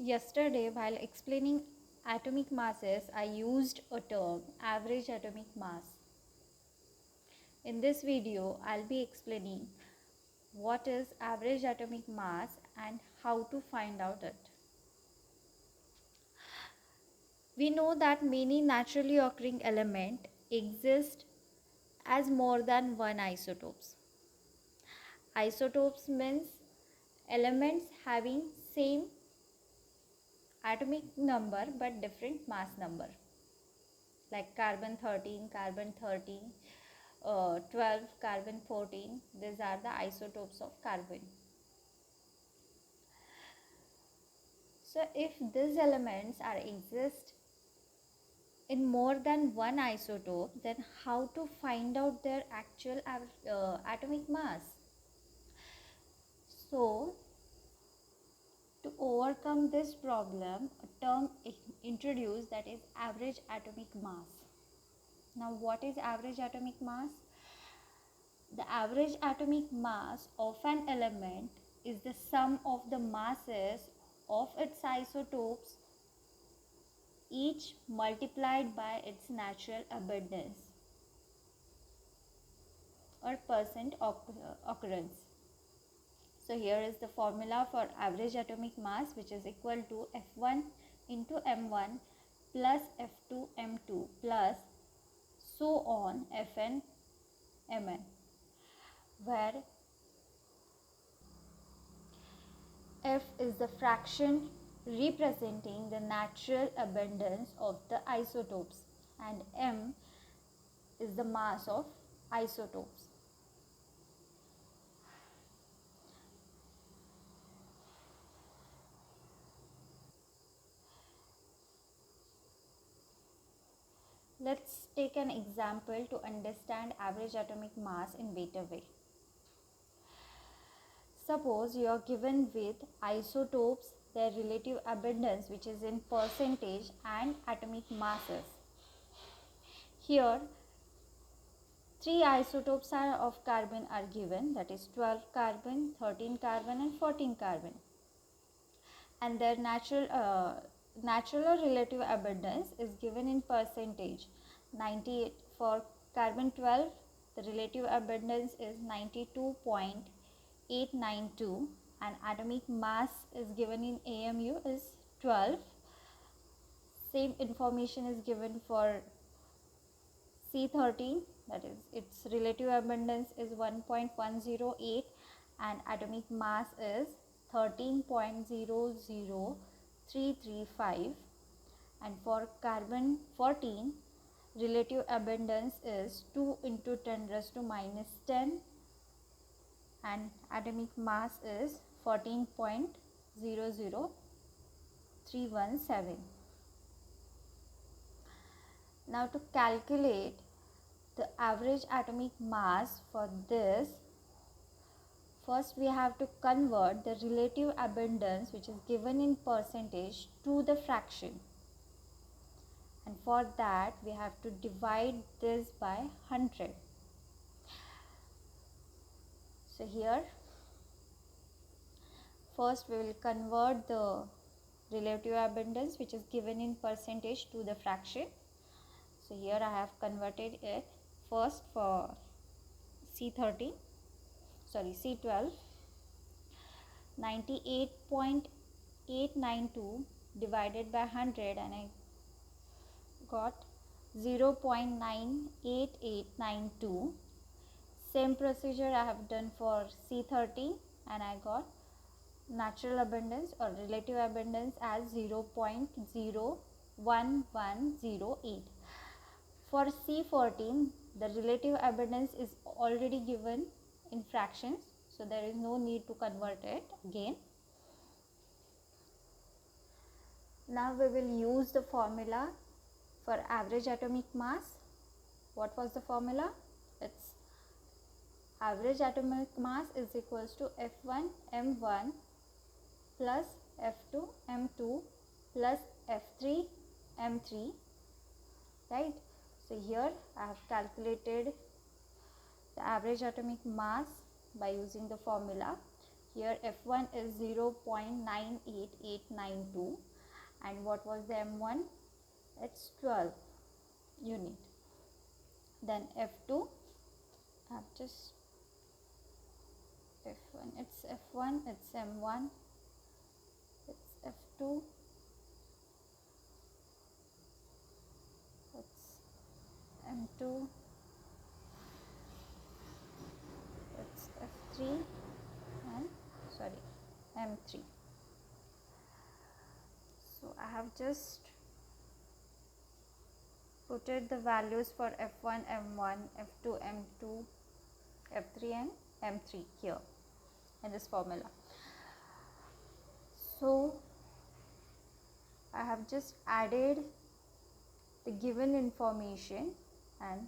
Yesterday, while explaining atomic masses, I used a term average atomic mass. In this video, I'll be explaining what is average atomic mass and how to find out it. We know that many naturally occurring elements exist as more than one isotopes. Isotopes means elements having same atomic number but different mass number, like carbon 13, carbon 13, 12, carbon 14. These are the isotopes of carbon. So if these elements are exist in more than one isotope, then how to find out their actual atomic mass? So to overcome this problem, a term introduced, that is average atomic mass. Now what is average atomic mass? The average atomic mass of an element is the sum of the masses of its isotopes, each multiplied by its natural abundance or percent occurrence. So here is the formula for average atomic mass, which is equal to F1 into M1 plus F2 M2 plus so on Fn Mn, where F is the fraction representing the natural abundance of the isotopes and M is the mass of isotopes. Let's take an example to understand average atomic mass in better way. Suppose you are given with isotopes, their relative abundance, which is in percentage, and atomic masses. Here, 3 isotopes of carbon are given, that is 12 carbon, 13 carbon and 14 carbon. And their natural or relative abundance is given in percentage. 98 for carbon 12, the relative abundance is 92.892 and atomic mass is given in AMU is 12. Same information is given for C13, that is its relative abundance is 1.108 and atomic mass is 13.00335, and for carbon 14 relative abundance is 2 into 10 raised to minus 10 and atomic mass is 14.00317. Now to calculate the average atomic mass for this, first we have to convert the relative abundance, which is given in percentage, to the fraction. And for that we have to divide this by 100. So here first we will convert the relative abundance, which is given in percentage, to the fraction. So here I have converted it first for C12, 98.892 divided by 100 and I got 0.98892. Same procedure I have done for C13 and I got natural abundance or relative abundance as 0.01108. For C14, the relative abundance is already given in fractions, so there is no need to convert it again. Now we will use the formula for average atomic mass. What was the formula? It's average atomic mass is equals to F1 M1 plus F2 M2 plus F3 M3, right? So here I have calculated the average atomic mass by using the formula. Here F1 is 0.98892 and what was the M1? It's 12 unit. Then F2, I've just F1, it's F1, it's M1, it's F2, it's M2, it's F3 and M3. So I have just put the values for F1, M1, F2, M2, F3 and M3 here in this formula. So I have just added the given information, and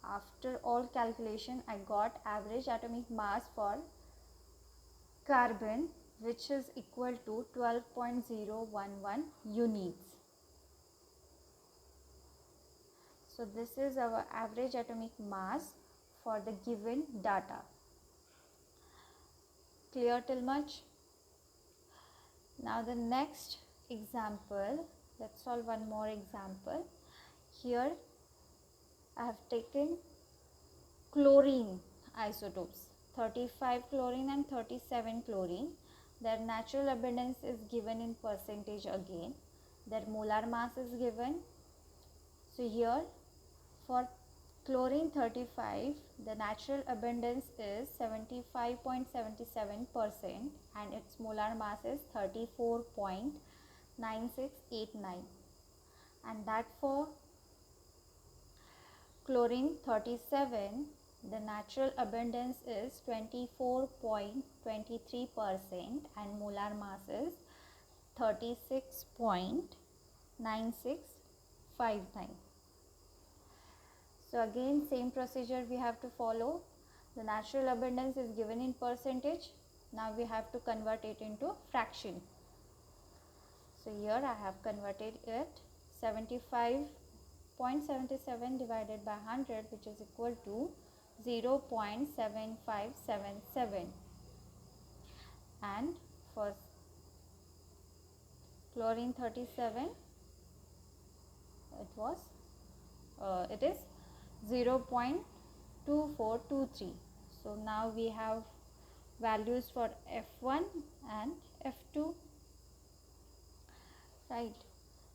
after all calculation I got average atomic mass for carbon, which is equal to 12.011 units. So this is our average atomic mass for the given data. Clear till much? Now the next example, let's solve one more example. Here I have taken chlorine isotopes, 35 chlorine and 37 chlorine. Their natural abundance is given in percentage again. Their molar mass is given. So here for chlorine 35, the natural abundance is 75.77% and its molar mass is 34.9689, and that for chlorine 37, the natural abundance is 24.23% and molar mass is 36.9659. So again same procedure we have to follow. The natural abundance is given in percentage. Now we have to convert it into fraction. So here I have converted it 75.77 divided by 100, which is equal to 0.7577, and for chlorine 37 it is 0.2423. So now we have values for F1 and F2, right?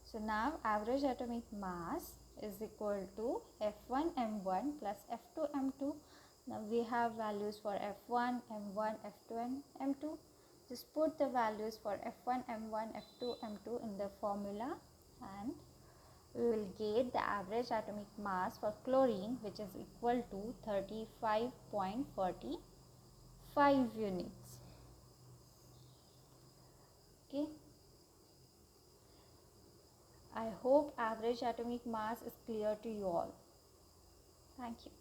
So now average atomic mass is equal to F1 M1 plus F2 M2. Now we have values for F1, M1, F2 and M2. Just put the values for F1, M1, F2, M2 in the formula and we will get the average atomic mass for chlorine, which is equal to 35.45 units. Okay. I hope average atomic mass is clear to you all. Thank you.